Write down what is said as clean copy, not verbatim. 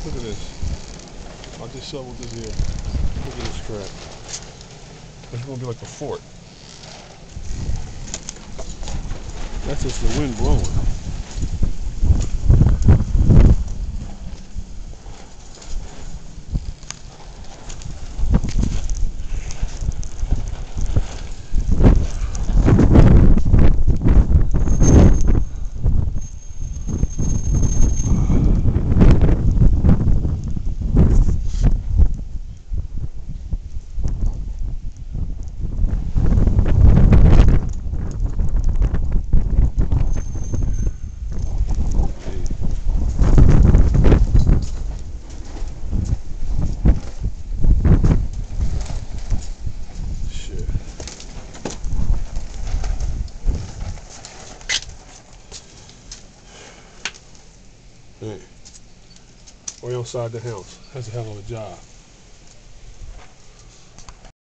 Look at this. I just shoveled this here. Look at this crap. It's gonna be like a fort. That's just the wind blowing. Hey, way outside the house. That's a hell of a job.